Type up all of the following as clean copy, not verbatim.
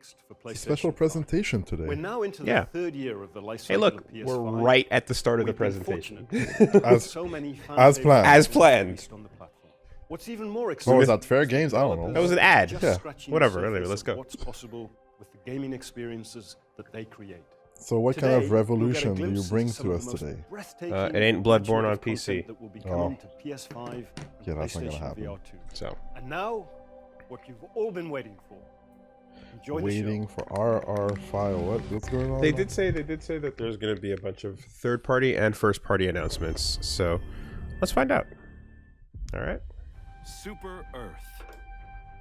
fixed for PlayStation. Special presentation today. We're now into the third year of the life cycle Hey, look, of PS5. we're right at the start of the presentation. As as planned. As planned. On the platform. What's even more What exciting? was that? Fair games? I don't know. That was an ad. Just Yeah. scratching Whatever, the anyway, surface let's of go. What's possible with the gaming experiences that they create. So what kind Today, of we'll revolution get a do you glimpse bring into some to of us the most today? breathtaking It ain't Bloodborne on intuitive PC. content That will be coming to PS5 and Yeah, that's not gonna PlayStation happen. VR 2. So, And now, what you've all been waiting for. Enjoy Waiting the show. for RR file. What's going on? they did say that there's going to be a bunch of third-party and first-party announcements. So, let's find out. All right. Super Earth,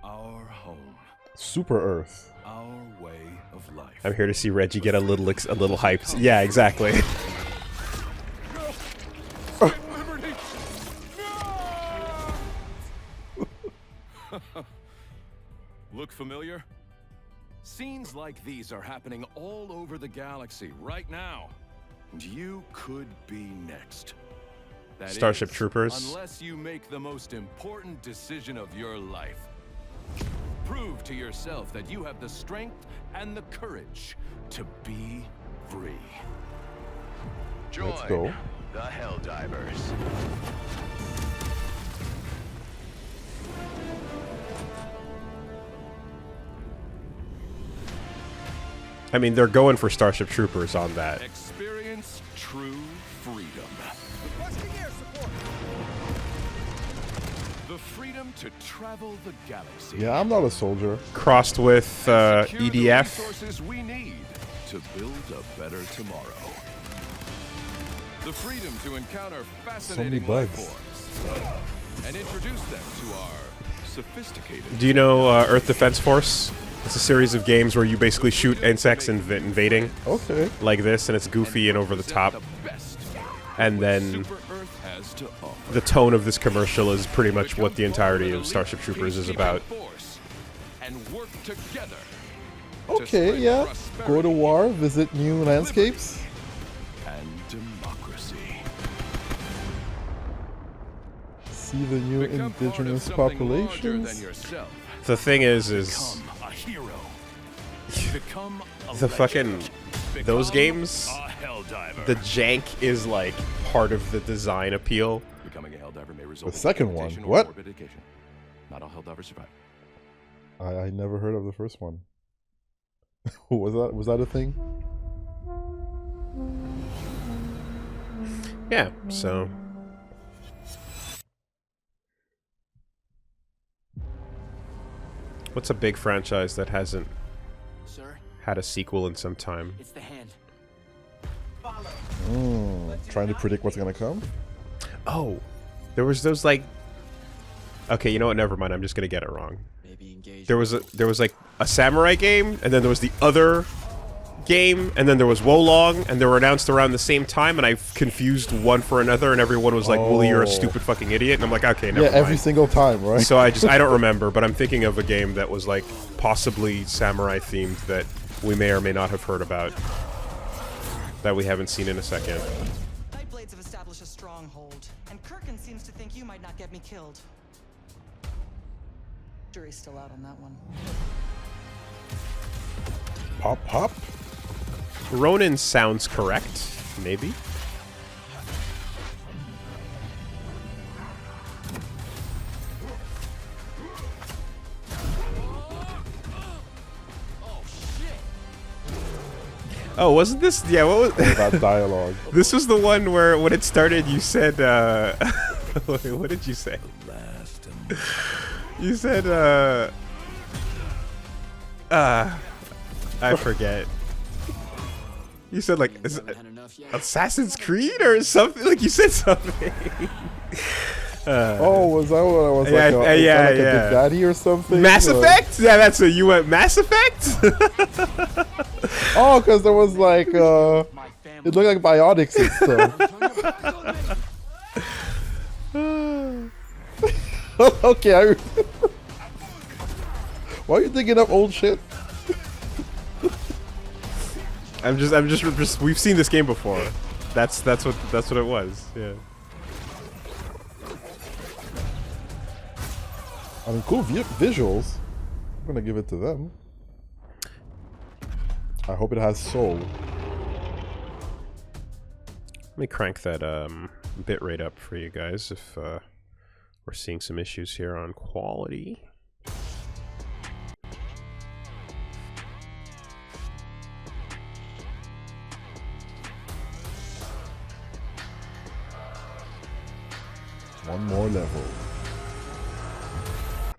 our home, Super Earth. our way of life. I'm here to see Reggie get a little hyped. Yeah, exactly. Liberty! No! Look familiar? Scenes like these are happening all over the galaxy right now. And you could be next. That Starship is, Troopers. Unless you make the most important decision of your life. Prove to yourself that you have the strength and the courage to be free. Let's go. The Helldivers. I mean, they're going for Starship Troopers on that. Experience true freedom. The freedom to travel the galaxy. Yeah, I'm not a soldier. Crossed with Secure the EDF. resources we need to build a better tomorrow. The freedom to encounter fascinating life bugs. forms and introduce them to our sophisticated. Do you know Earth Defense Force? It's a series of games where you basically shoot insects invading Okay. like this, and it's goofy and over the top. The best And then Super Earth has to offer. the tone of this commercial is pretty much what the entirety of Starship Troopers is about. Force and work together. Okay, yeah. Go to war, visit new landscapes. And democracy. See the new Become part of indigenous something larger than populations. yourself. The thing is Become a hero. Become a the fucking legend. those Become games. a Helldiver. The jank is like part of the design appeal. Becoming a Helldiver may result The in second one, decapitation or what? morbid dedication. Not all Helldivers survive. I never heard of the first one. Was that a thing? Yeah, so what's a big franchise that hasn't Sir, had a sequel in some time? it's the hand. Trying to predict what's gonna come. Oh, there was those like. Okay, you know what? Never mind. I'm just gonna get it wrong. Maybe engage. There was like a samurai game, and then there was the other game, and then there was Wolong, and they were announced around the same time, and I confused one for another, and everyone was like, "Woolie, you're a Oh. stupid fucking idiot," and I'm like, "Okay, never Yeah, mind." every single time, right? So I don't remember, but I'm thinking of a game that was like possibly samurai themed that we may or may not have heard about that we haven't seen in a second. Nightblades have established a stronghold, and Kirkin seems to think you might not get me killed. Jury's still out on that one. Pop, pop. Ronin sounds correct, maybe. Oh, wasn't this? Yeah, what was That dialogue. this? Was the one where when it started, you said, wait, "What did you say?" You said, I forget. You said like Assassin's Creed or something. Like you said something. Oh, was that what I was Yeah, like? A, is yeah, that like yeah. a Big Daddy or something? Mass Or- Effect? Yeah, that's what you went. Mass Effect? Oh, because there was like, it looked like biotics and stuff. Okay, why are you digging up old shit? I'm just. We've seen this game before. That's what it was. Yeah. I mean, cool visuals. I'm gonna give it to them. I hope it has soul. Let me crank that bit rate up for you guys if we're seeing some issues here on quality. One more level.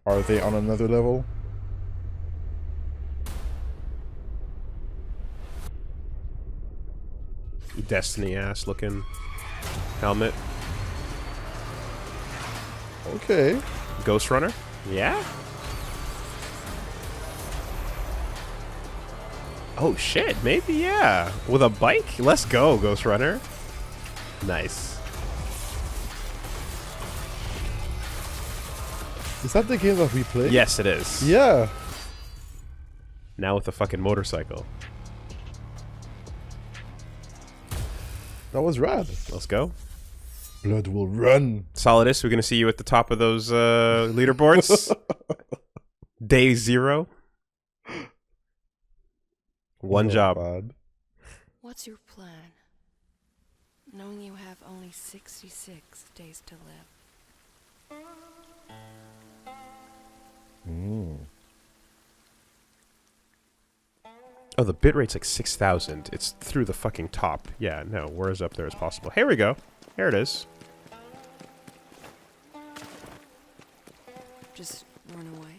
Are they on another level? Destiny ass looking helmet. Okay. Ghostrunner? Yeah? Oh shit, maybe yeah. With a bike? Let's go, Ghostrunner. Nice. Is that the game that we played? Yes, it is. Yeah. Now with a fucking motorcycle. That was rad. Let's go. Blood will run. Solidus, we're gonna see you at the top of those leaderboards. Day 0. One Not job. bad. What's your plan? Knowing you have only 66 days to live. Oh, the bitrate's like 6,000. It's through the fucking top. Yeah, no, we're as up there as possible. Here we go. Here it is. Just run away.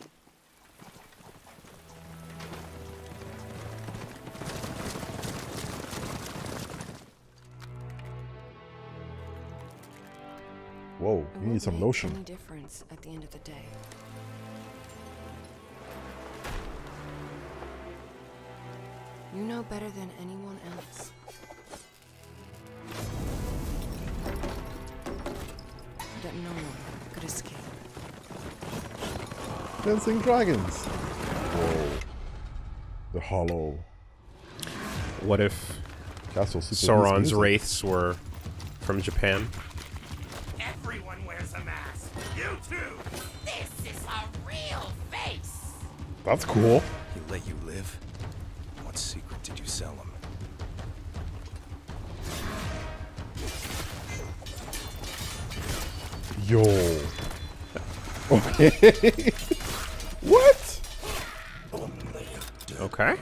Whoa, It you need won't some make lotion. any difference at the end of the day. You know better than anyone else. That no one could escape. Dancing dragons. Whoa. The hollow. What if Castle Super Sauron's music. wraiths were from Japan? Everyone wears a mask. You too. This is a real face. That's cool. He let you live? What secret did you sell him? Yo. Okay. What? Okay.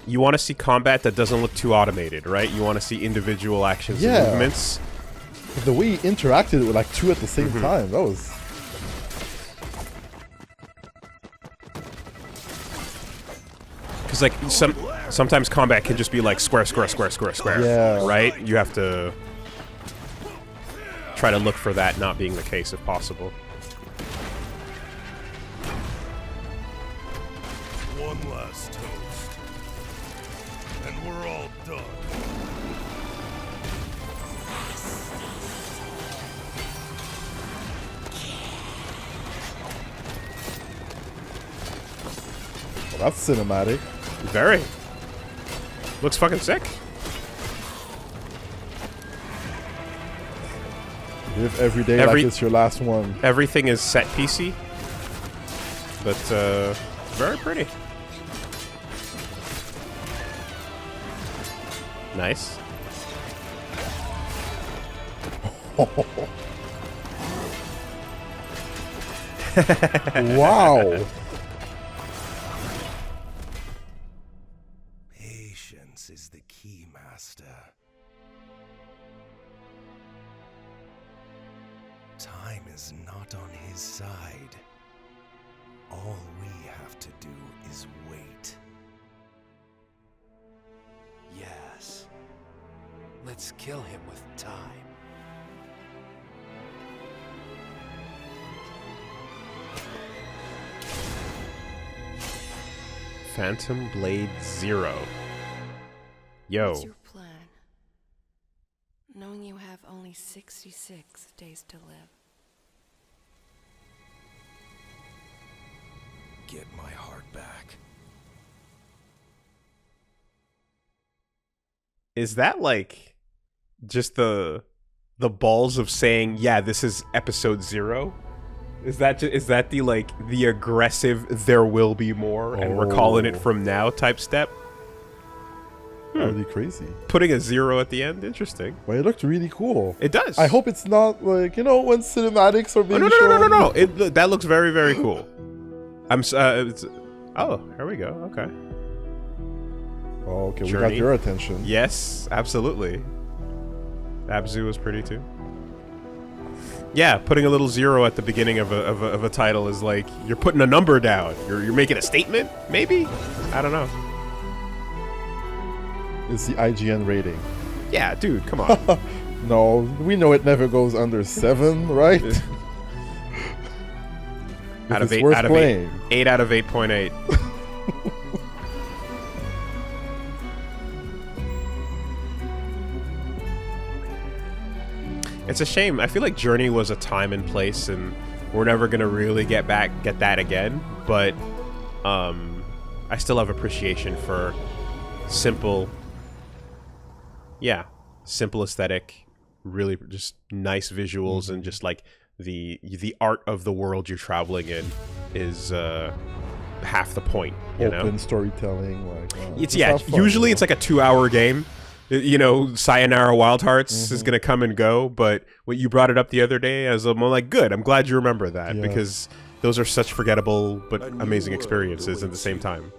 You want to see combat that doesn't look too automated, right? You want to see individual actions and movements. The way he interacted with like two at the same time, that was... Because like sometimes combat can just be like square, square, square, square, square. Yeah. Right? You have to try to look for that not being the case if possible. One last toast. And we're all done. Well, that's cinematic. Very. Looks fucking sick. Live every day like it's your last one. Everything is set piecey, but very pretty. Nice. Wow. Patience is the key, Master. Time is not on his side. All we have to do is wait. Yes. Let's kill him with time. Phantom Blade 0. Yo. What's your plan? Knowing you have only 66 days to live. Get my heart back. Is that like just the balls of saying, yeah, this is episode 0? Is that the like the aggressive "there will be more" and we're calling it from now type step? That'd be crazy. Putting a 0 at the end, interesting. But it looked really cool. It does. I hope it's not like, you know, when cinematics are being no. shown. That looks very, very cool. Oh, here we go. Okay. Oh, okay. Journey. We got your attention. Yes, absolutely. Abzu was pretty too. Yeah, putting a little 0 at the beginning of a title is like you're putting a number down. You're making a statement, maybe. I don't know. It's the IGN rating. Yeah, dude, come on. No, we know it never goes under 7, right? Out of 8 worth out of playing. 8 out of 8.8. It's a shame. I feel like Journey was a time and place, and we're never gonna really get that again. But I still have appreciation for simple aesthetic, really just nice visuals, and just like the art of the world you're traveling in is half the point. You Open know? storytelling, like It's just have fun, usually you know? it's like a 2-hour game. You know, Sayonara Wild Hearts is gonna come and go, but when you brought it up the other day, as I'm like, good. I'm glad you remember that because those are such forgettable but amazing experiences at the same time.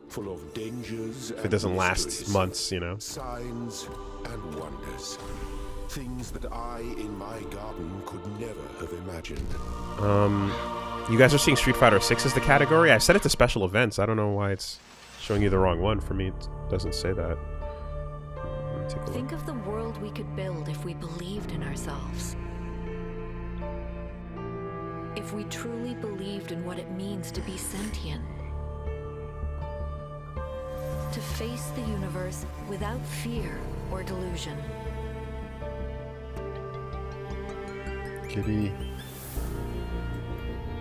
Full of dangers If it doesn't last months, you know. Signs and wonders. Things that I, in my garden, could never have imagined. You guys are seeing Street Fighter 6 as the category? I set it to special events. I don't know why it's showing you the wrong one. For me, it doesn't say that. Let me take a look. Think of the world we could build if we believed in ourselves. If we truly believed in what it means to be sentient. To face the universe without fear or delusion. Kitty.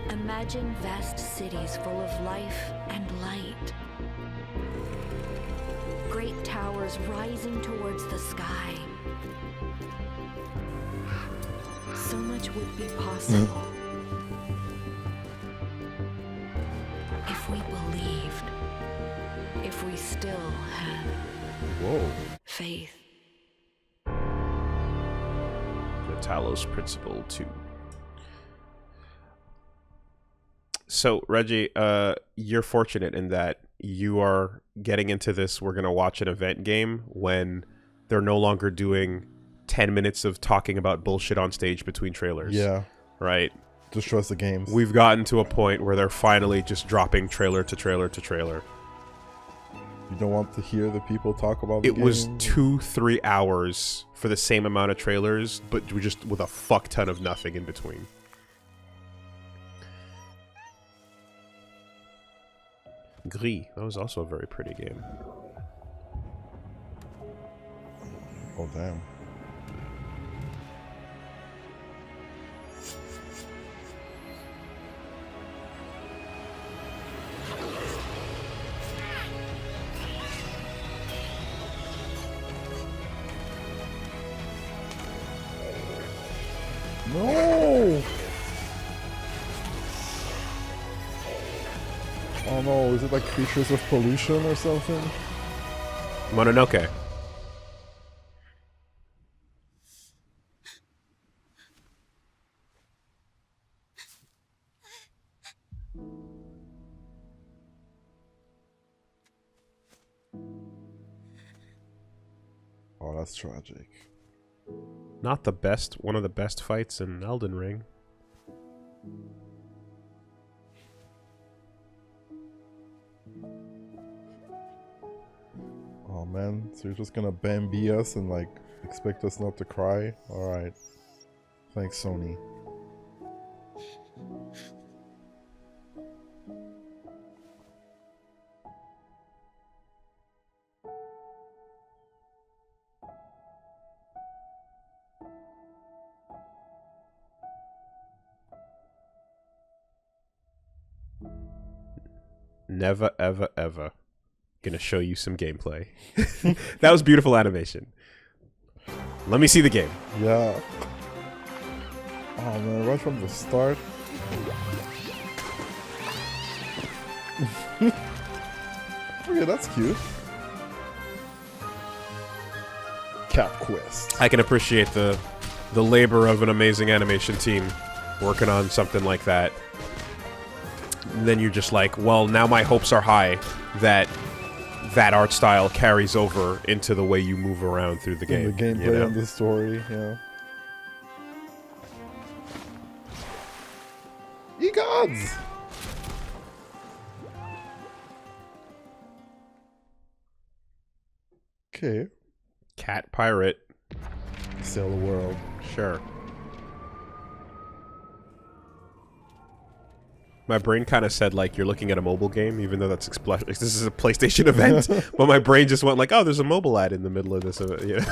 Imagine vast cities full of life and light. Great towers rising towards the sky. So much would be possible if we believed. If we still had faith. The Talos Principle 2. So, Reggie, you're fortunate in that you are getting into this we're going to watch an event game when they're no longer doing 10 minutes of talking about bullshit on stage between trailers. Yeah. Right? Just trust the games. We've gotten to a point where they're finally just dropping trailer to trailer to trailer. You don't want to hear the people talk about the It was game? 2-3 hours for the same amount of trailers, but just with a fuck ton of nothing in between. Gris, that was also a very pretty game. Oh, damn. No! Oh no, is it like Creatures of Pollution or something? Mononoke. Oh, that's tragic. Not the best, one of the best fights in Elden Ring. Oh man, so you're just gonna Bambi us and like expect us not to cry? Alright. Thanks, Sony. Never, ever, ever gonna show you some gameplay. That was beautiful animation. Let me see the game. Yeah. Oh man, right from the start. Okay, that's cute. Cap Quest. I can appreciate the labor of an amazing animation team working on something like that. And then you're just like, well, now my hopes are high that that art style carries over into the way you move around through the game. The gameplay you know? and the story, yeah. Ye gods! Okay. Cat pirate. Sail the world. Sure. My brain kind of said, like, you're looking at a mobile game, even though that's this is a PlayStation event. But my brain just went like, oh, there's a mobile ad in the middle of this event. Yeah.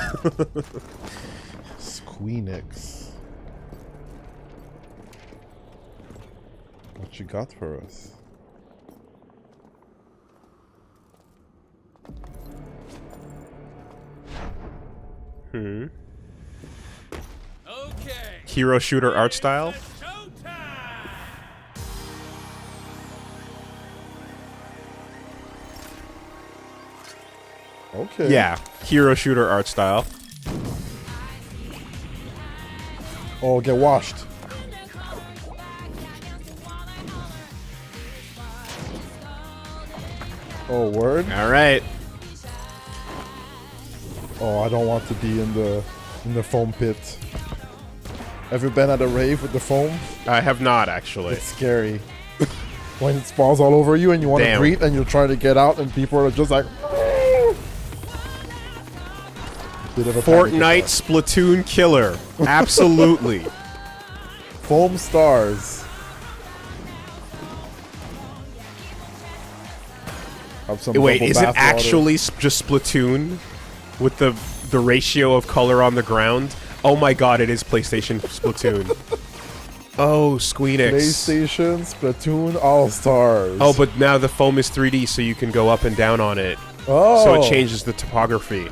Squeenix. What you got for us? Okay. Hero shooter art style. Okay. Yeah, hero shooter art style. Oh, get washed. Oh, word? All right. Oh, I don't want to be in the foam pit. Have you been at a rave with the foam? I have not, actually. It's scary. When it spawns all over you and you want to breathe and you're trying to get out and people are just like... Bit of a Fortnite Splatoon killer. Absolutely. Foamstars. Wait, is it actually just Splatoon with the ratio of color on the ground? Oh my god, it is PlayStation Splatoon. Oh, Squeenix. PlayStation Splatoon All-Stars. Oh, but now the foam is 3D, so you can go up and down on it. Oh. So it changes the topography.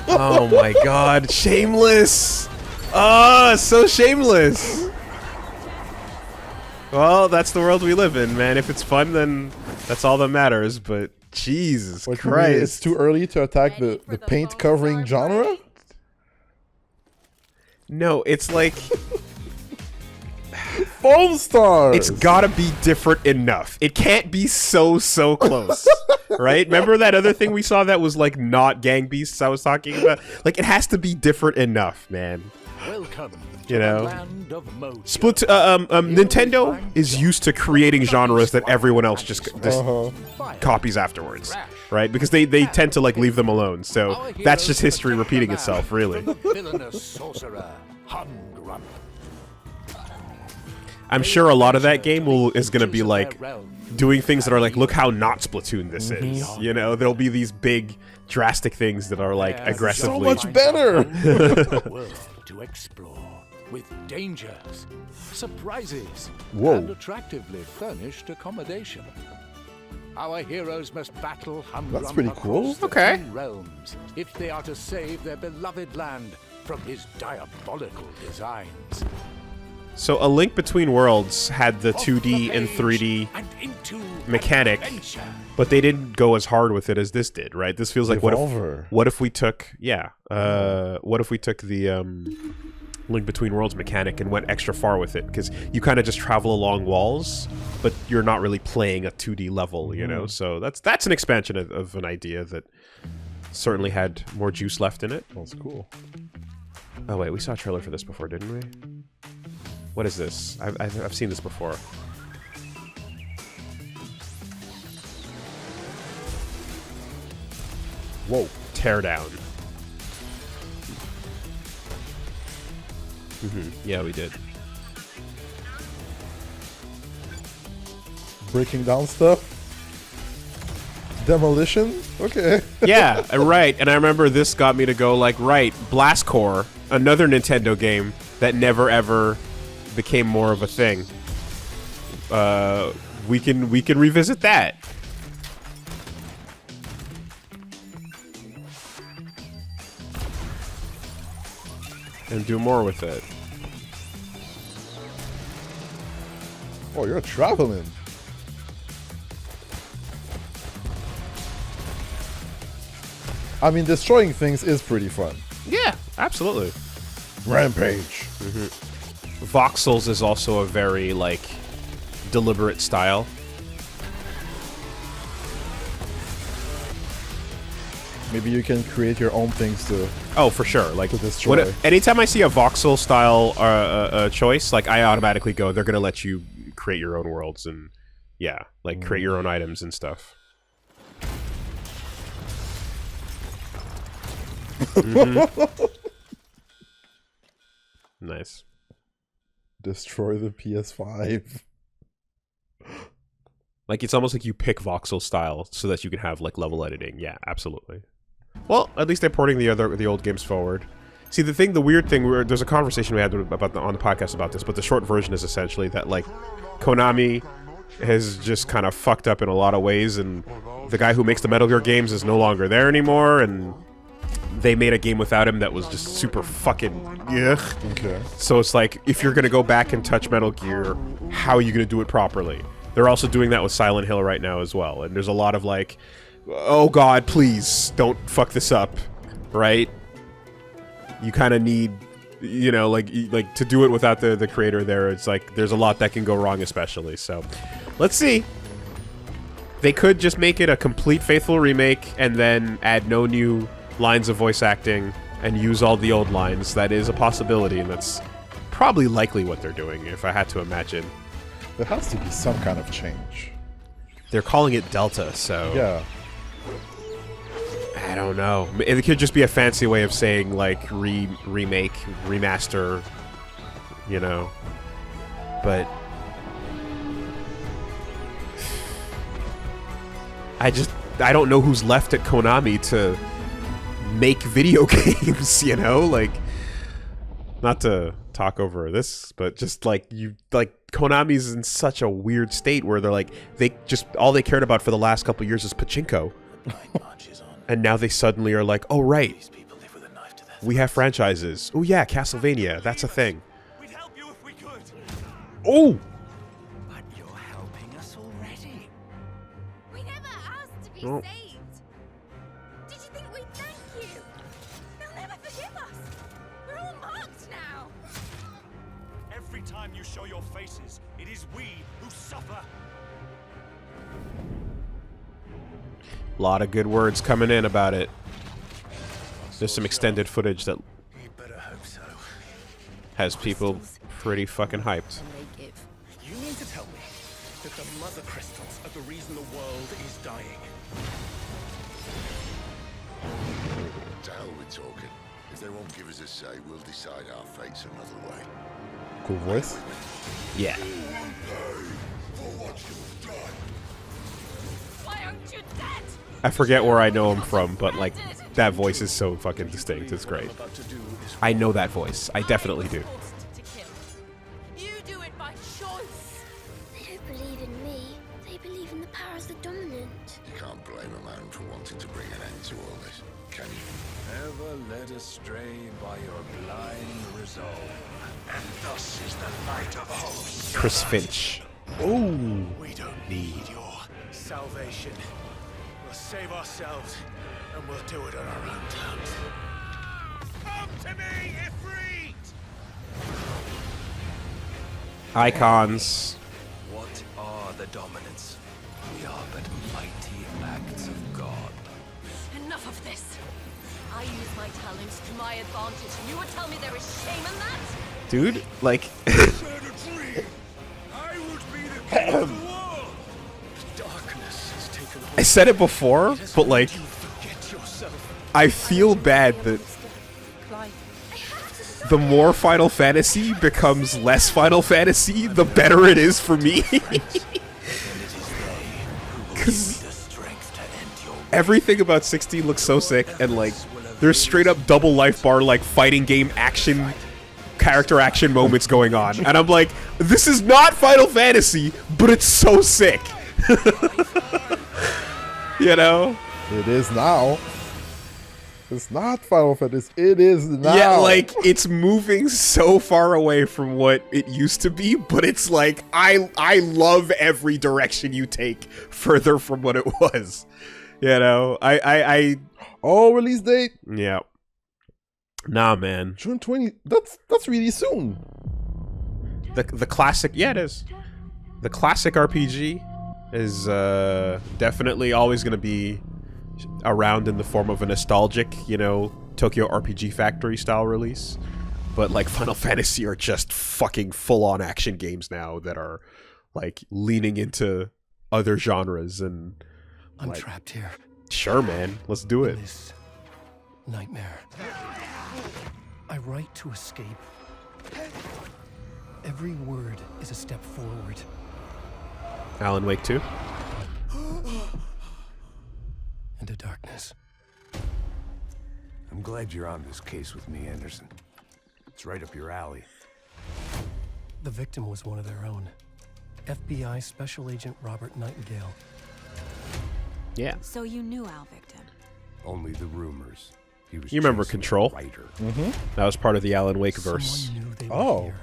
Oh my god, shameless! Ah, so shameless! Well, that's the world we live in, man. If it's fun, then that's all that matters, but Jesus Christ. It's too early to attack the paint covering genre? No, it's like... Foamstars! It's gotta be different enough. It can't be so close. Right? Remember that other thing we saw that was like not Gang Beasts I was talking about? Like, it has to be different enough, man. Welcome. You know, Nintendo is used to creating genres that everyone else just copies afterwards, right? Because they tend to like leave them alone. So that's just history repeating itself, really. I'm sure a lot of that game is going to be like doing things that are like, look how not Splatoon this is. You know, there'll be these big, drastic things that are like aggressively so much better. To explore with dangers, surprises, Whoa. and attractively furnished accommodation. Our heroes must battle That's pretty cool. Okay. realms if they are to save their beloved land from his diabolical designs. So A Link Between Worlds had the 2D and 3D mechanic, but they didn't go as hard with it as this did, right? This feels like what if we took the Link Between Worlds mechanic and went extra far with it, because you kind of just travel along walls, but you're not really playing a 2D level, you know? So that's an expansion of an idea that certainly had more juice left in it. That's cool. Oh wait, we saw a trailer for this before, didn't we? What is this? I've seen this before. Whoa. Teardown. Yeah, we did. Breaking down stuff? Demolition? Okay. Yeah, right. And I remember this got me to go like, right, Blast Core, another Nintendo game that never ever became more of a thing. We can revisit that. And do more with it. Oh, you're traveling. I mean, destroying things is pretty fun. Yeah, absolutely. Rampage. Voxels is also a very, like, deliberate style. Maybe you can create your own things to... Oh, for sure. Like, to destroy. Anytime I see a voxel style choice, like, I automatically go, they're going to let you create your own worlds and, yeah, like, create your own items and stuff. Nice. Destroy the PS5. Like, it's almost like you pick voxel style so that you can have, like, level editing. Yeah, absolutely. Well, at least they're porting the old games forward. See, the weird thing, there's a conversation we had about on the podcast about this, but the short version is essentially that, like, Konami has just kind of fucked up in a lot of ways, and the guy who makes the Metal Gear games is no longer there anymore, and they made a game without him that was just super fucking yuck. Okay. So it's like, if you're going to go back and touch Metal Gear, how are you going to do it properly? They're also doing that with Silent Hill right now as well, and there's a lot of like, oh god, please, don't fuck this up, right? You kind of need, you know, like to do it without the creator there, it's like, there's a lot that can go wrong especially, so let's see. They could just make it a complete faithful remake and then add no new lines of voice acting and use all the old lines. That is a possibility, and that's probably likely what they're doing, if I had to imagine. There has to be some kind of change. They're calling it Delta, so... Yeah. I don't know. It could just be a fancy way of saying, like, remake, remaster, you know. But... I don't know who's left at Konami to make video games, you know? Like, not to talk over this, but just like Konami's in such a weird state where they're like, all they cared about for the last couple years is pachinko. And now they suddenly are like, oh right, we have franchises. Oh yeah, Castlevania, that's a thing. We'd help you if we could. Oh! But you're helping us already. We never asked to be Oh. saved. Did you think we'd thank you? They'll never forgive us. We're all marked now. Every time you show your faces, it is we who suffer. A lot of good words coming in about it. There's some extended footage that has people pretty fucking hyped. You mean to tell me that the mother crystals are the reason the world is dying? To hell with talking. If they won't give us a say, we'll decide our fates another way. Cool voice. Yeah. Why aren't you dead? I forget where I know him from, but like, that voice is so fucking distinct. It's great. I know that voice. I definitely do. You do it by choice. They don't believe in me. They believe in the power of the dominant. You can't blame a man for wanting to bring an end to all this, can you? Never led astray by your blind resolve. And thus is the light of hope. Chris Finch. Oh. We don't need your salvation. We'll save ourselves, and we'll do it on our own terms. Come to me, Ifrit! Icons. What are the dominants? We are but mighty acts of God. Enough of this. I use my talents to my advantage, and you would tell me there is shame in that? Dude, like... I said it before, but like... I feel bad that... the more Final Fantasy becomes less Final Fantasy, the better it is for me. Because everything about 16 looks so sick, and like, there's straight up double life bar, like, fighting game action, character action moments going on. And I'm like, this is not Final Fantasy, but it's so sick. You know? It is now. It's not Final Fantasy. It is now. Yeah, like it's moving so far away from what it used to be, but it's like I love every direction you take further from what it was. You know, I Oh, release date? Yeah. Nah, man. June 20. That's really soon. The classic, yeah, it is. The classic RPG is definitely always going to be around in the form of a nostalgic, you know, Tokyo RPG Factory style release. But like Final Fantasy are just fucking full-on action games now that are like leaning into other genres and I'm like, trapped here. Sure, man. Let's do it. This nightmare. I write to escape. Every word is a step forward. Alan Wake 2. Into darkness. I'm glad you're on this case with me, Anderson. It's right up your alley. The victim was one of their own. FBI Special Agent Robert Nightingale. Yeah. So you knew Al Victim? Only the rumors. He was You remember chasing a Control? writer. Mm-hmm. That was part of the Alan Wake verse. Someone knew they were Oh. here.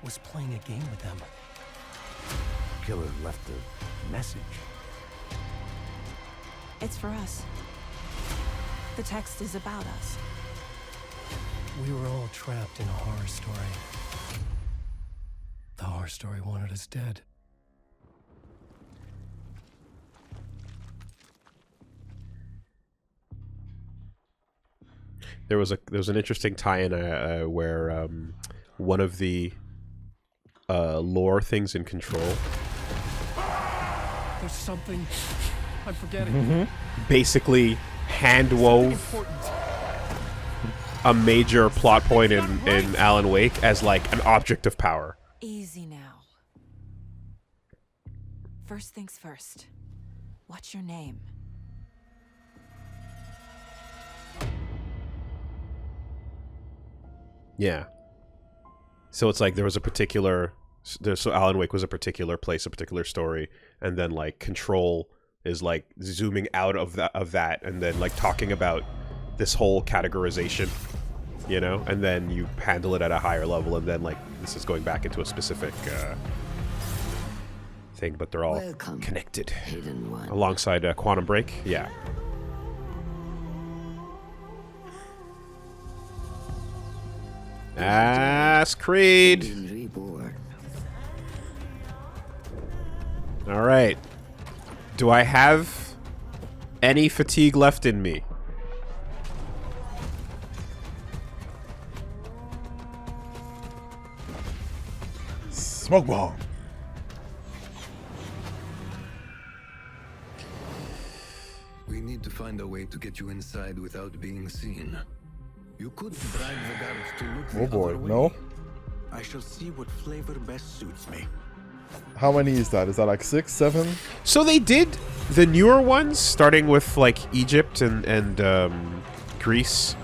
Was playing a game with them. Killer left a message. It's for us. The text is about us. We were all trapped in a horror story. The horror story wanted us dead. There was an interesting tie-in where one of the lore things in Control There's something I'm forgetting. basically hand-wove a major plot point in Alan Wake as like an object of power. Easy now. First things first. What's your name? Yeah. So it's like there was a particular... So Alan Wake was a particular place, a particular story, and then like Control is like zooming out of that and then like talking about this whole categorization, you know, and then you handle it at a higher level, and then like this is going back into a specific thing, but they're all connected alongside Quantum Break. Yeah. Ass Creed. All right. Do I have any fatigue left in me? Smoke bomb. We need to find a way to get you inside without being seen. You could bribe the guards to look Oh the boy, other way. no. I shall see what flavor best suits me. How many is that? Is that like 6, 7? So they did the newer ones, starting with like Egypt and Greece,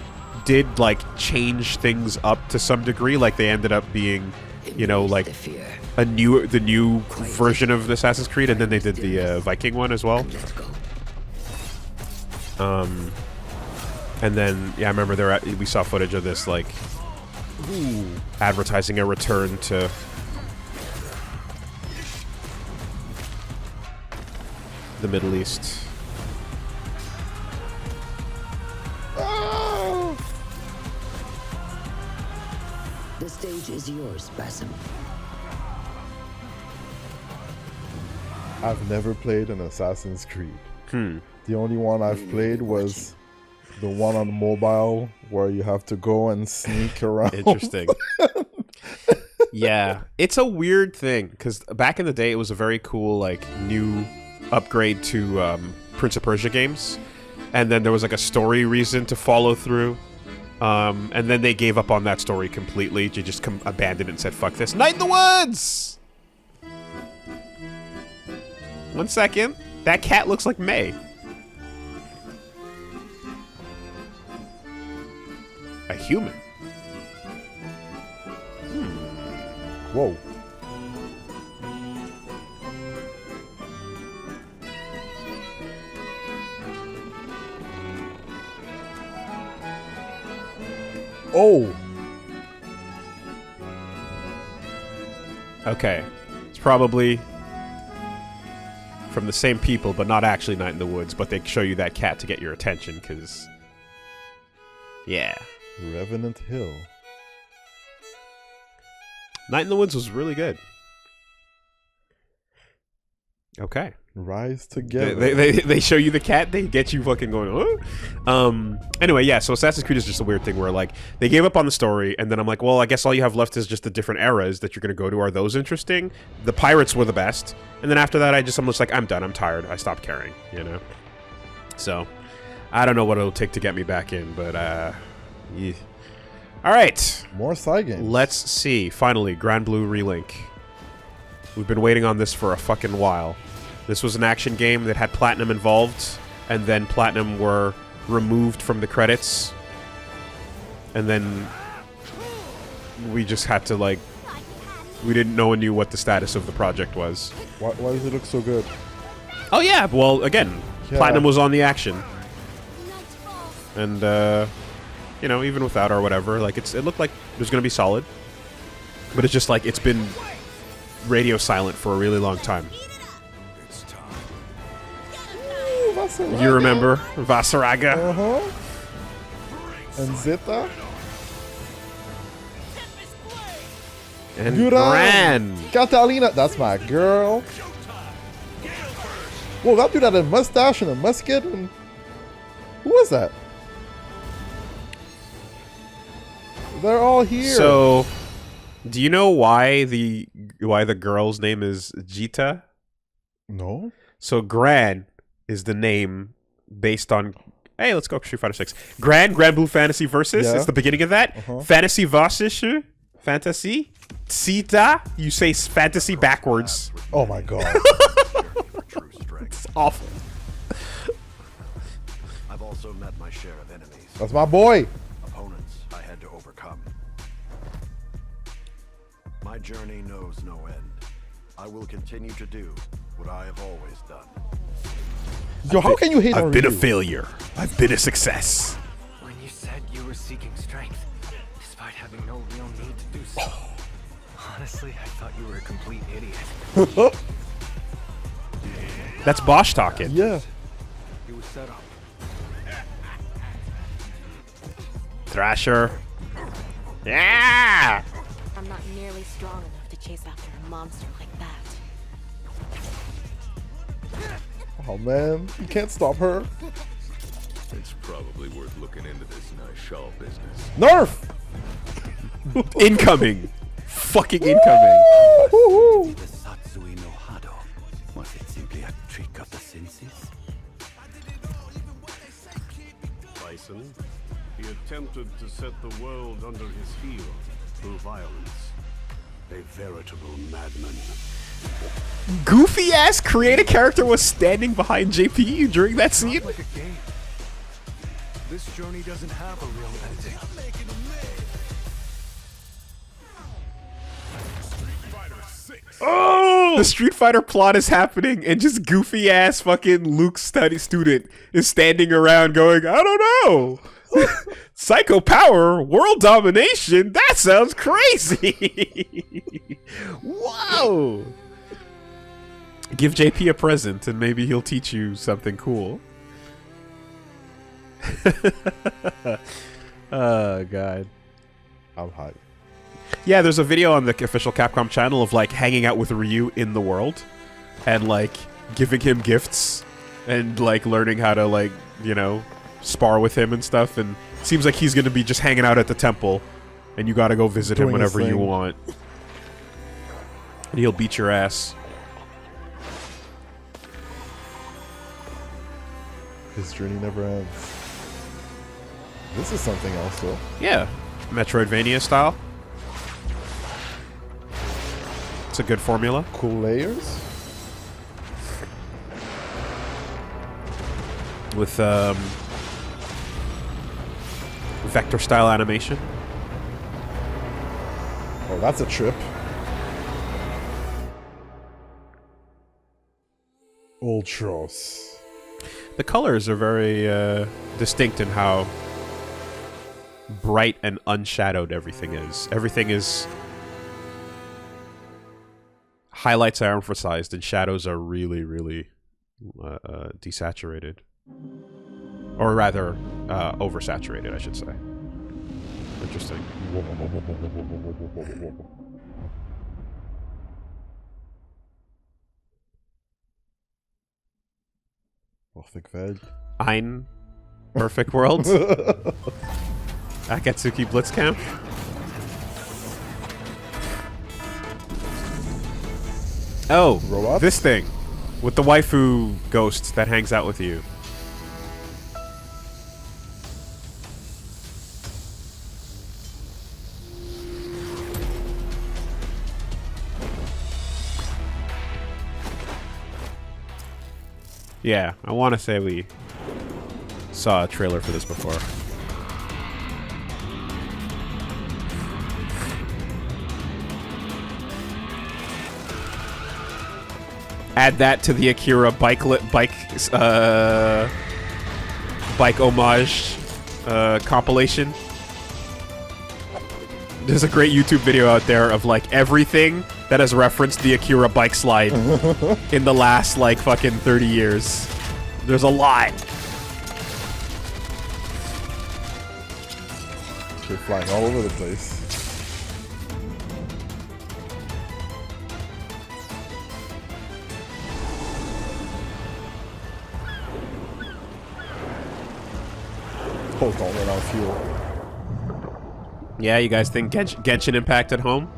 did like change things up to some degree. Like they ended up being, you know, like the new version of Assassin's Creed, and then they did the Viking one as well. And then yeah, I remember we saw footage of this like advertising a return to the Middle East. The stage is yours, Basim. I've never played an Assassin's Creed. The only one I've played was the one on mobile where you have to go and sneak around. Interesting. Yeah, it's a weird thing because back in the day it was a very cool like new upgrade to Prince of Persia games, and then there was like a story reason to follow through, and then they gave up on that story completely. They just abandoned it and said fuck this. Night in the Woods! 1 second, that cat looks like May. A human. Whoa. Oh. Okay. It's probably from the same people, but not actually Night in the Woods, but they show you that cat to get your attention, because... Yeah. Revenant Hill. Night in the Woods was really good. Okay. Rise together. They show you the cat, they get you fucking going, huh? Anyway, yeah, so Assassin's Creed is just a weird thing where, like, they gave up on the story, and then I'm like, well, I guess all you have left is just the different eras that you're going to go to. Are those interesting? The pirates were the best. And then after that, I'm just like, I'm done, I'm tired. I stopped caring, you know? So, I don't know what it'll take to get me back in, but, yeah. Alright. More side games. Let's see. Finally, Grand Blue Relink. We've been waiting on this for a fucking while. This was an action game that had Platinum involved, and then Platinum were removed from the credits. And then we just had to, like, we didn't know and knew what the status of the project was. Why does it look so good? Oh yeah, well, again, Yeah. Platinum was on the action. And, you know, even without or whatever, like, it looked like it was going to be solid. But it's just like, it's been radio silent for a really long time. Vasaraga. You remember Vasaraga? Uh-huh. And Zeta. And Duran. Gran. Catalina. That's my girl. Whoa, that dude had a mustache and a musket. And who was that? They're all here. So, do you know why the girl's name is Jita? No. So Gran is the name based on. Hey, let's go Street Fighter 6. Gran Blue Fantasy Versus. Yeah. It's the beginning of that. Fantasy Versus. Fantasy. Sita. You say fantasy backwards. Oh my god. It's awful. I've also met my share of enemies. That's my boy. Opponents I had to overcome. My journey knows no end. I will continue to do what I have always done. Yo, how can you hate on I've been a Ryu? failure. I've been a success. When you said you were seeking strength, despite having no real need to do so, honestly, I thought you were a complete idiot. That's Bosch talking. Yeah. It was set up. Thrasher. Yeah. I'm not nearly strong enough to chase after a monster like that. Oh man, you can't stop her. It's probably worth looking into this nice shawl business. Nerf! Incoming. Fucking incoming. The Satsui no Hado. Was it simply a trick of the senses? Bison, he attempted to set the world under his heel through violence. A veritable madman. Goofy ass create a character was standing behind JP during that scene. Like a game. This journey doesn't have a real ending. Oh! The Street Fighter plot is happening, and just goofy ass fucking Luke student is standing around going, I don't know. Psycho power, world domination. That sounds crazy. Whoa! Give JP a present, and maybe he'll teach you something cool. Oh god, I'm hyped. Yeah, there's a video on the official Capcom channel of like hanging out with Ryu in the world, and like giving him gifts, and like learning how to like, you know, spar with him and stuff. And it seems like he's gonna be just hanging out at the temple, and you gotta go visit him Doing his whenever you thing. want, and he'll beat your ass. His journey never ends. This is something else, though. Yeah, Metroidvania style. It's a good formula. Cool layers. With vector style animation. Oh, that's a trip. Ultros. The colors are very distinct in how bright and unshadowed everything is. Everything is... Highlights are emphasized and shadows are really, really desaturated. Or rather, oversaturated, I should say. Interesting. Perfect Welt. Ein Perfect World. Akatsuki Blitzkampf. Oh, Robots? This thing. With the waifu ghost that hangs out with you. Yeah, I want to say we saw a trailer for this before. Add that to the Akira bike homage compilation. There's a great YouTube video out there of like everything that has referenced the Akira bike slide in the last like fucking 30 years. There's a lot. They're flying all over the place. Oh, don't run out of fuel. Yeah, you guys think Genshin Impact at home?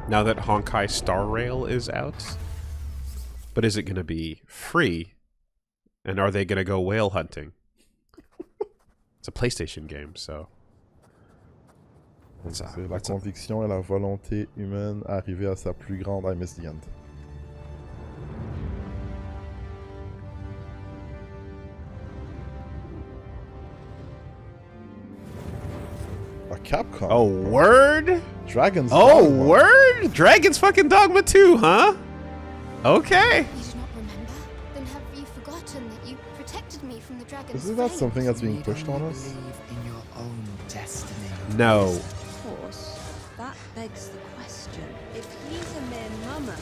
Now that Honkai Star Rail is out? But is it going to be free? And are they going to go whale hunting? It's a PlayStation game, so... C'est la conviction et la volonté humaine à arriver à sa plus grande... I missed the end. A Capcom. Oh, word? Dragon's Oh, Dogma. word? Dragon's fucking Dogma 2, huh? Okay. You do not remember? Then have you forgotten that you protected me from the dragon's Isn't that fate? something that's being pushed on us? In your own destiny. No. Of course, that begs the question. If he's a mere mummer,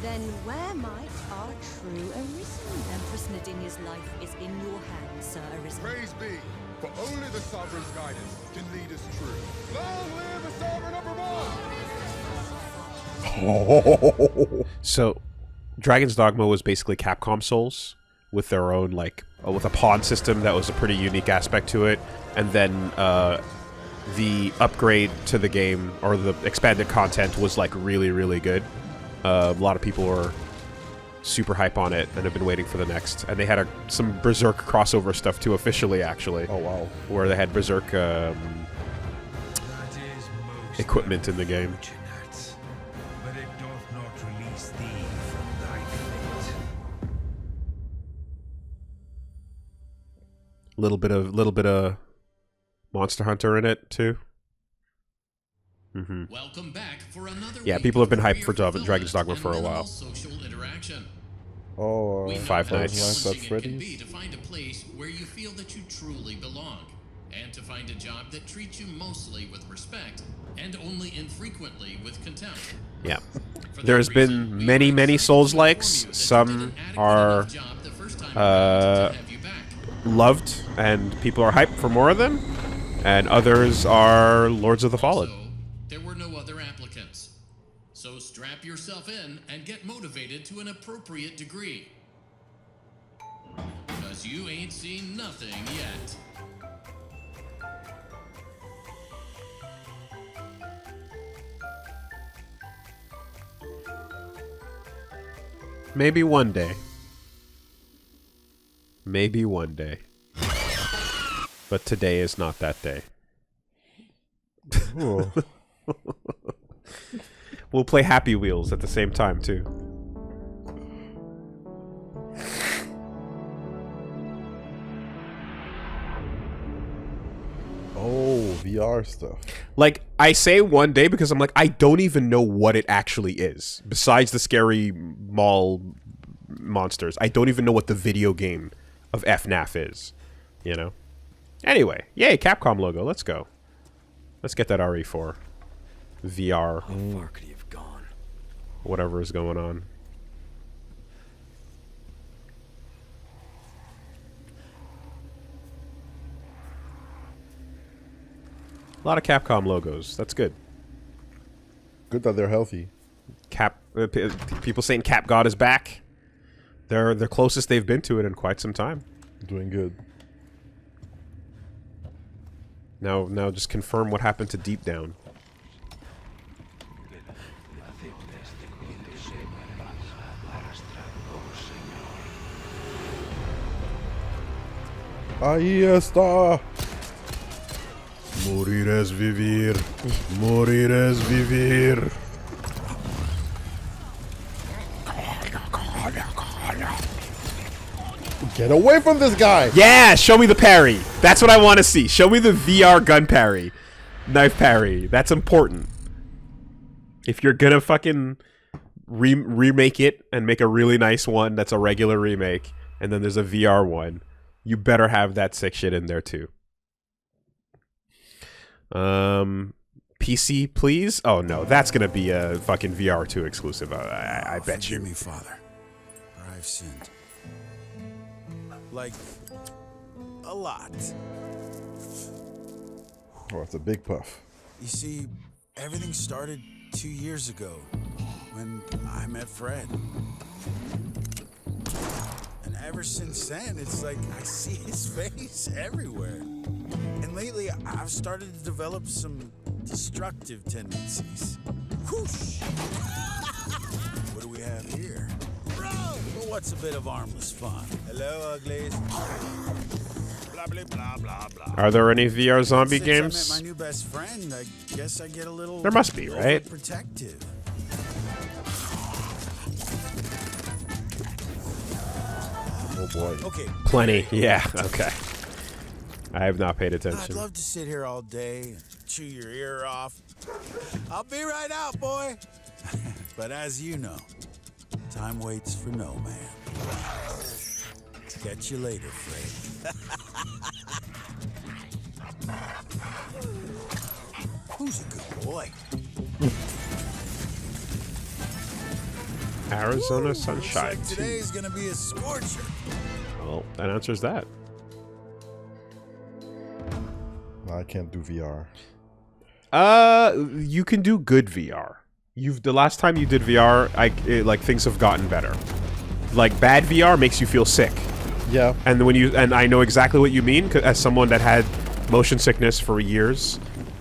then where might our true Arisen? Empress Nadinia's life is in your hands, Sir Arisen. Praise be, for only the Sovereign's guidance can lead us true. Long live the Sovereign number one! So, Dragon's Dogma was basically Capcom Souls with their own, like, with a pawn system that was a pretty unique aspect to it. And then the upgrade to the game, or the expanded content, was, like, really, really good. A lot of people were super hype on it and have been waiting for the next. And they had some Berserk crossover stuff, too, officially, actually. Oh, wow. Where they had Berserk equipment in the game. But it doth not release thee from thy fate. Little bit of Monster Hunter in it too. Welcome back for another Yeah, people have been hyped for Dragon's Dogma for a while. Oh, Five Nights at Freddy's. To find a place where you feel that you truly belong, and to find a job that treats you mostly with respect and only infrequently with contempt. Yeah. There's been many Souls-likes. Some are loved and people are hyped for more of them, and others are Lords of the Fallen. There were no other applicants. So strap yourself in and get motivated to an appropriate degree. Because you ain't seen nothing yet. Maybe one day. Maybe one day. But today is not that day. We'll play Happy Wheels at the same time, too. Oh, VR stuff. Like, I say one day because I'm like, I don't even know what it actually is. Besides the scary mall monsters, I don't even know what the video game of FNAF is. You know? Anyway, yay, Capcom logo. Let's go. Let's get that RE4. VR. How far could he have gone? Whatever is going on. A lot of Capcom logos. That's good. Good that they're healthy. People saying Cap God is back. They're the closest they've been to it in quite some time. Doing good. Now just confirm what happened to Deep Down. Ahí está. Morir es vivir. Morir es vivir. Get away from this guy! Yeah, show me the parry. That's what I want to see. Show me the VR gun parry. Knife parry. That's important. If you're gonna fucking remake it and make a really nice one that's a regular remake, and then there's a VR one, you better have that sick shit in there too. PC, please? Oh no, that's gonna be a fucking VR2 exclusive. I bet you. Forgive me, Father, for I've sinned. Like, a lot. Oh, it's a big puff. You see, everything started 2 years ago when I met Fred. And ever since then, it's like I see his face everywhere. And lately, I've started to develop some destructive tendencies. Whoosh! What do we have here? Well, what's a bit of armless fun? Hello, uglies. Blah, blah, blah, blah, blah. Are there any VR zombie Since games? I met my new best friend, I guess I get a little. There must be, right? Protective. Oh boy. Okay. Plenty. Yeah. Okay. I have not paid attention. I'd love to sit here all day and chew your ear off. I'll be right out, boy. But as you know, time waits for no man. Catch you later, Fred. Who's a good boy? Arizona Ooh, Sunshine. looks like today's gonna be a scorcher. Well, that answers that. I can't do VR. You can do good VR. The last time you did VR, like things have gotten better. Like bad VR makes you feel sick. Yeah. And and I know exactly what you mean as someone that had motion sickness for years.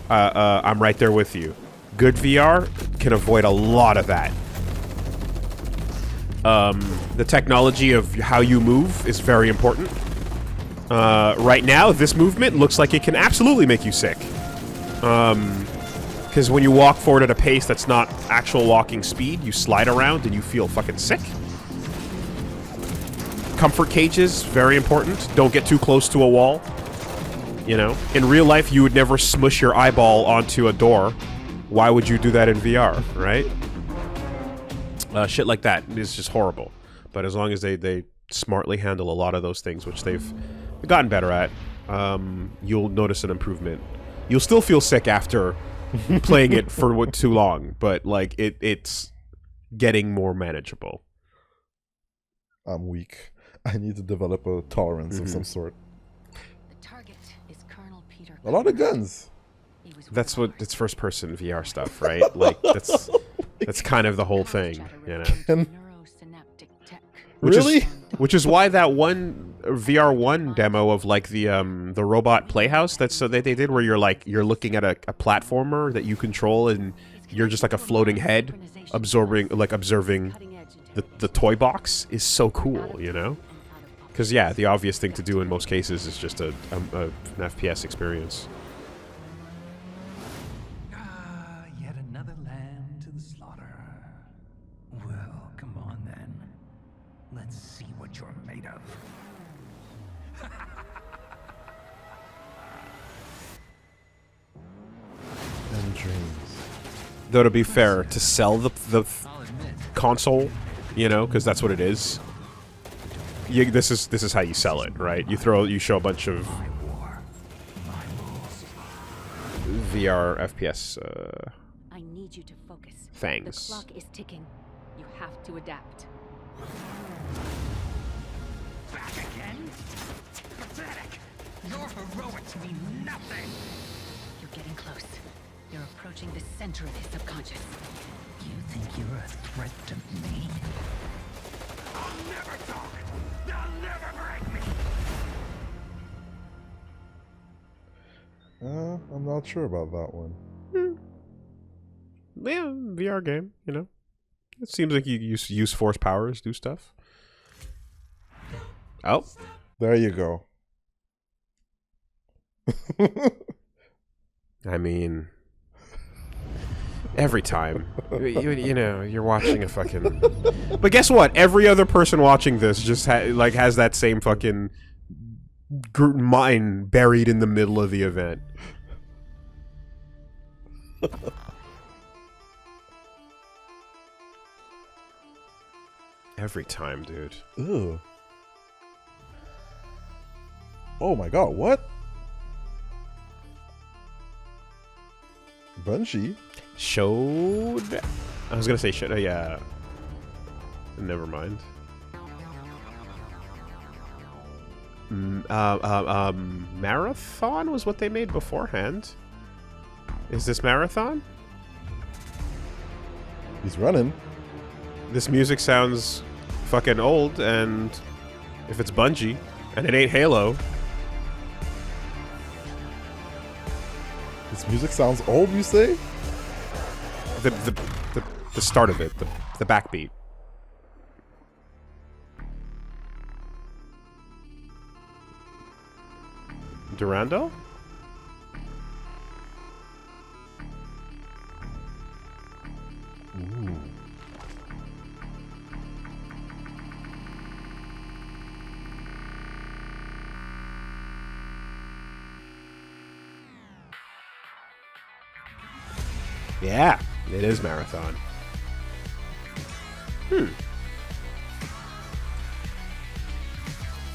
I'm right there with you. Good VR can avoid a lot of that. The technology of how you move is very important. Right now, this movement looks like it can absolutely make you sick. Because when you walk forward at a pace that's not actual walking speed, you slide around and you feel fucking sick. Comfort cages, very important. Don't get too close to a wall. You know, in real life, you would never smush your eyeball onto a door. Why would you do that in VR, right? Shit like that is just horrible. But as long as they smartly handle a lot of those things, which they've gotten better at, you'll notice an improvement. You'll still feel sick after playing it for too long, but like it's getting more manageable. I'm weak. I need to develop a tolerance of some sort. The target is Colonel Peter. A lot of guns. That's what it's first person VR stuff, right? Like that's kind of the whole thing, you know. Which is why that one VR1 demo of like the robot playhouse they did where you're looking at a platformer that you control and you're just like a floating head observing the toy box is so cool, you know? Because yeah, the obvious thing to do in most cases is just an FPS experience. Yet another lamb to the slaughter. Well, come on then. Let's see what you're made of. And dreams. Though to be fair, to sell the console, you know, because that's what it is. this is how you sell it, right? You show a bunch of VR FPS I need you to focus. things. The clock is ticking. You have to adapt. Back again? Pathetic! Your heroics mean nothing! You're getting close. You're approaching the center of his subconscious. You think you're a threat to me? I'll never talk! They'll never break me! I'm not sure about that one. Yeah, VR game, you know. It seems like you use force powers, do stuff. Oh. There you go. I mean, every time. You know, you're watching a fucking... But guess what? Every other person watching this just has that same fucking mind buried in the middle of the event. Every time, dude. Ew. Oh my god, what? Bungie? Showed... I was gonna say showed... yeah. Never mind. Marathon was what they made beforehand. Is this Marathon? He's running. This music sounds fucking old, and if it's Bungie, and it ain't Halo... This music sounds old, you say? The start of it, the backbeat. Durando? Ooh. Yeah, it is Marathon.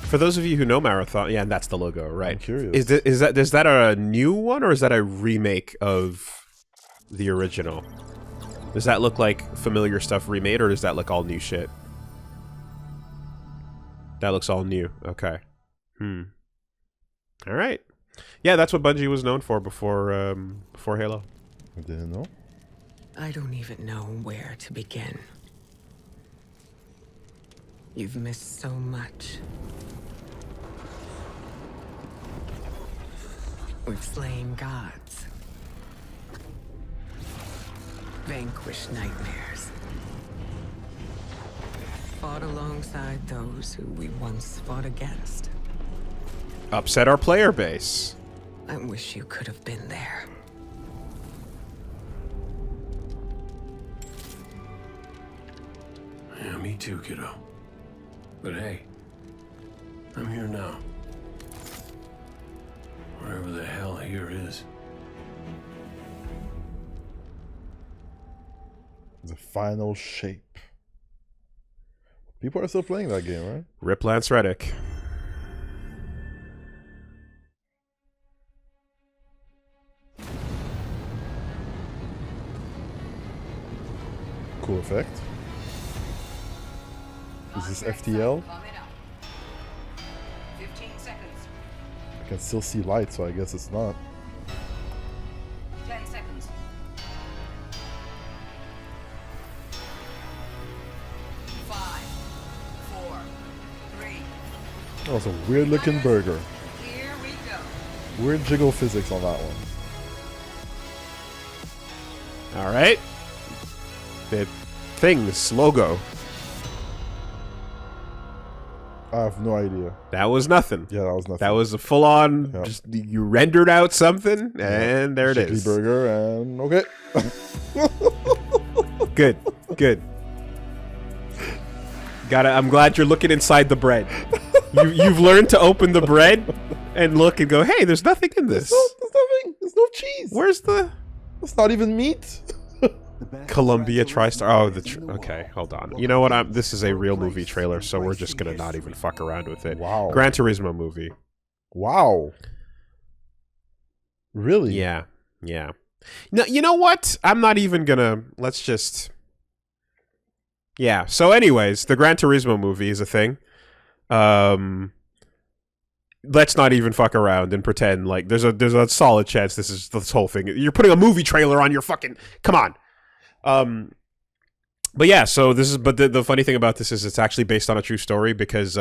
For those of you who know Marathon, yeah, that's the logo, right? I'm curious. Is that a new one, or is that a remake of the original? Does that look like familiar stuff remade, or does that look all new shit? That looks all new. Okay. All right. Yeah, that's what Bungie was known for before Halo. I didn't know. I don't even know where to begin. You've missed so much. We've slain gods. Vanquished nightmares. Fought alongside those who we once fought against. Upset our player base. I wish you could have been there. Yeah, me too, kiddo. But hey, I'm here now. Wherever the hell here is. The final shape. People are still playing that game, right? Rip Lance Reddick. Cool effect. Is this FTL? 15 seconds. I can still see light, so I guess it's not. 10 seconds. 5, 4, 3. Oh, it's a weird looking burger. Here we go. Weird jiggle physics on that one. All right. The thing's logo. I have no idea. That was nothing. Yeah, that was nothing. That was a full-on, just you rendered out something, and there it is. Burger, and okay. Good, good. I'm glad you're looking inside the bread. You've learned to open the bread and look and go, hey, there's nothing in this. There's nothing. There's no cheese. Where's the... It's not even meat. Columbia TriStar. Oh, okay, hold on. You know what? This is a real movie trailer, so we're just gonna not even fuck around with it. Wow. Gran Turismo movie. Wow. Really? Yeah. Yeah. No, you know what? I'm not even gonna. Let's just. Yeah. So, anyways, the Gran Turismo movie is a thing. Let's not even fuck around and pretend like there's a solid chance this whole thing. You're putting a movie trailer on your fucking. Come on. But yeah, so this is, but the funny thing about this is it's actually based on a true story because,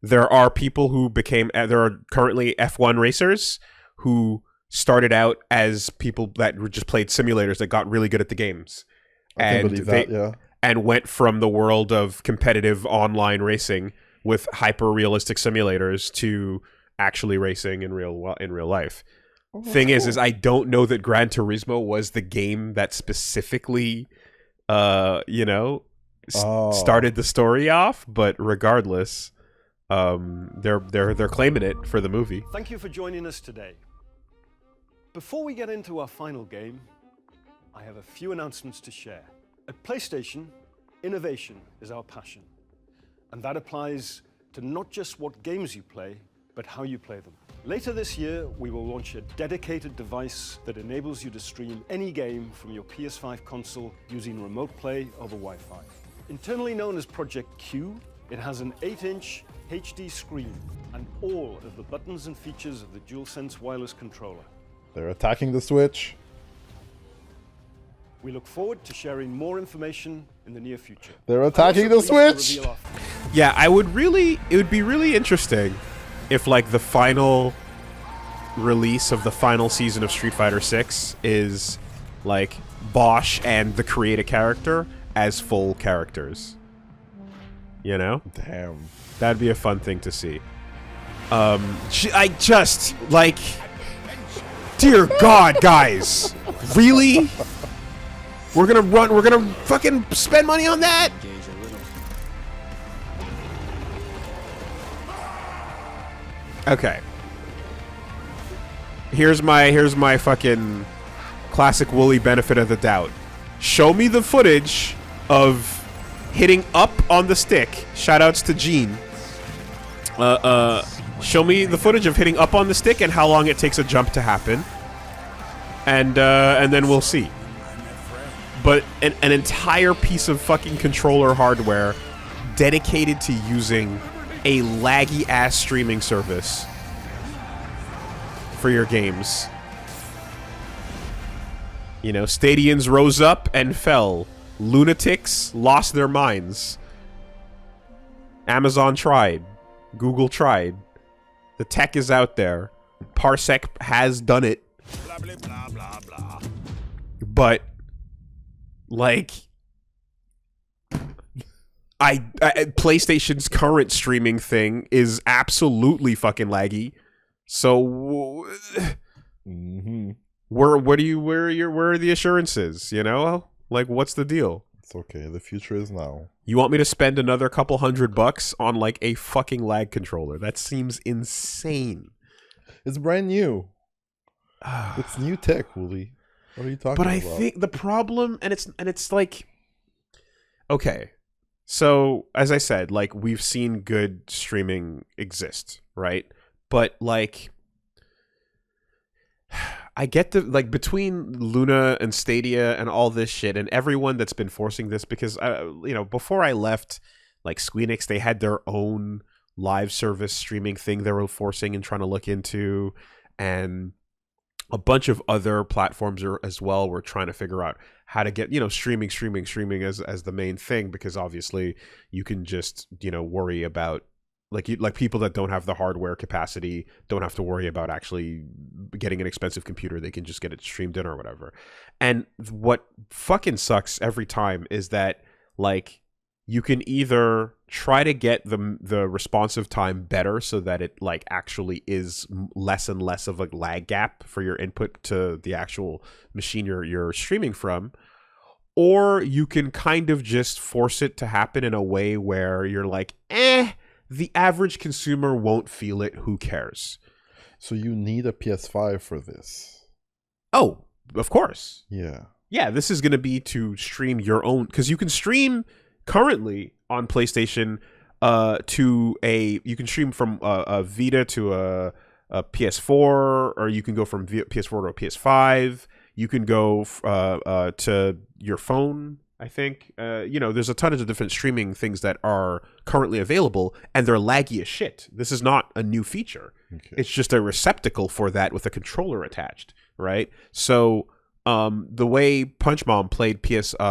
there are people who there are currently F1 racers who started out as people that just played simulators that got really good at the games. And went from the world of competitive online racing with hyper realistic simulators to actually racing in real life. Oh, thing cool. is I don't know that Gran Turismo was the game that specifically, started the story off. But regardless, they're claiming it for the movie. Thank you for joining us today. Before we get into our final game, I have a few announcements to share. At PlayStation, innovation is our passion. And that applies to not just what games you play, but how you play them. Later this year, we will launch a dedicated device that enables you to stream any game from your PS5 console using remote play over Wi-Fi. Internally known as Project Q, it has an 8-inch HD screen and all of the buttons and features of the DualSense wireless controller. They're attacking the Switch. We look forward to sharing more information in the near future. They're attacking the Switch! Yeah, it would be really interesting if, like, the final release of the final season of Street Fighter VI is, like, Bosch and the create a character as full characters. You know? Damn. That'd be a fun thing to see. I just, like... Dear God, guys! Really? We're gonna fucking spend money on that? Okay. Here's my fucking classic Wooly benefit of the doubt. Show me the footage of hitting up on the stick. Shoutouts to Gene. Show me the footage of hitting up on the stick and how long it takes a jump to happen. And then we'll see. But an entire piece of fucking controller hardware dedicated to using a laggy ass streaming service for your games. You know, Stadians rose up and fell. Lunatics lost their minds. Amazon tried. Google tried. The tech is out there. Parsec has done it. Blah, blah, blah, blah, blah. But, like, PlayStation's current streaming thing is absolutely fucking laggy. So, where are the assurances? You know, like, what's the deal? It's okay. The future is now. You want me to spend another couple $100 on, like, a fucking lag controller? That seems insane. It's brand new. It's new tech, Wooly. What are you talking about? But I think the problem, and it's like, okay, so as I said, like, we've seen good streaming exist, right? But, like, I get the, like, between Luna and Stadia and all this shit and everyone that's been forcing this, because, you know, before I left, like, Squeenix, they had their own live service streaming thing they were forcing and trying to look into, and a bunch of other platforms as well were trying to figure out how to get, you know, streaming as the main thing, because obviously you can just, you know, worry about, like people that don't have the hardware capacity don't have to worry about actually getting an expensive computer. They can just get it streamed in or whatever. And what fucking sucks every time is that, like, you can either try to get the responsive time better so that it, like, actually is less and less of a lag gap for your input to the actual machine you're streaming from, or you can kind of just force it to happen in a way where you're like, the average consumer won't feel it, who cares? So you need a PS5 for this. Oh, of course. Yeah. Yeah, this is going to be to stream your own, because you can stream currently on PlayStation you can stream from a Vita to a PS4, or you can go from PS4 to a PS5. You can go to your phone, I think. There's a ton of different streaming things that are currently available, and they're laggy as shit. This is not a new feature. Okay. It's just a receptacle for that with a controller attached, right? So the way Punch Mom played Persona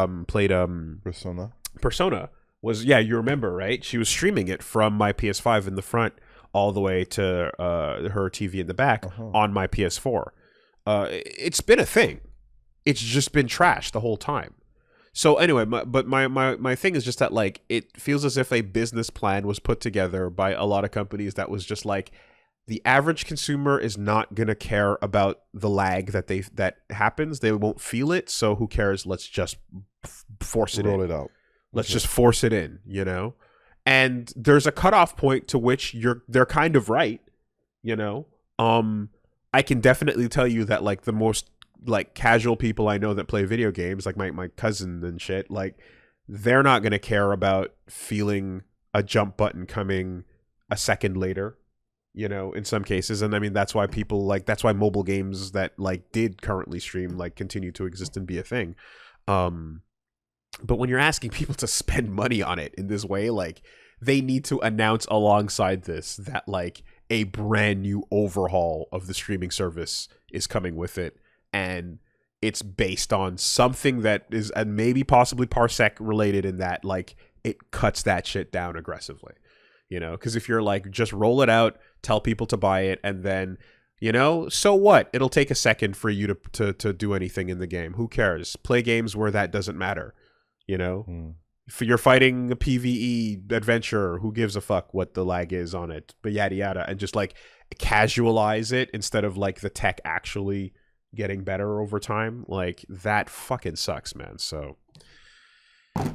was, you remember, right? She was streaming it from my PS5 in the front all the way to her TV in the back on my PS4. It's been a thing. It's just been trash the whole time. So anyway, my thing is just that, like, it feels as if a business plan was put together by a lot of companies that was just like, the average consumer is not gonna care about the lag that happens. They won't feel it. So who cares? Let's just force it in. Roll it out. Let's just force it in, And there's a cutoff point to which they're kind of right, I can definitely tell you that, like, the most, like, casual people I know that play video games, like my cousin and shit, like, they're not going to care about feeling a jump button coming a second later, in some cases. And I mean, that's why that's why mobile games that, like, did currently stream, like, continue to exist and be a thing. But when you're asking people to spend money on it in this way, like, they need to announce alongside this that, like, a brand new overhaul of the streaming service is coming with it, and it's based on something that is, and maybe possibly Parsec related, in that, like, it cuts that shit down aggressively, because if you're like, just roll it out, tell people to buy it, and then, so what? It'll take a second for you to do anything in the game. Who cares? Play games where that doesn't matter. If you're fighting a PvE adventure, who gives a fuck what the lag is on it? But yada yada, and just, like, casualize it instead of, like, the tech actually getting better over time. Like, that fucking sucks, man. So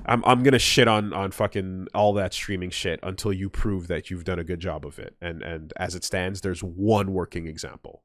I'm gonna shit on fucking all that streaming shit until you prove that you've done a good job of it. And as it stands, there's one working example.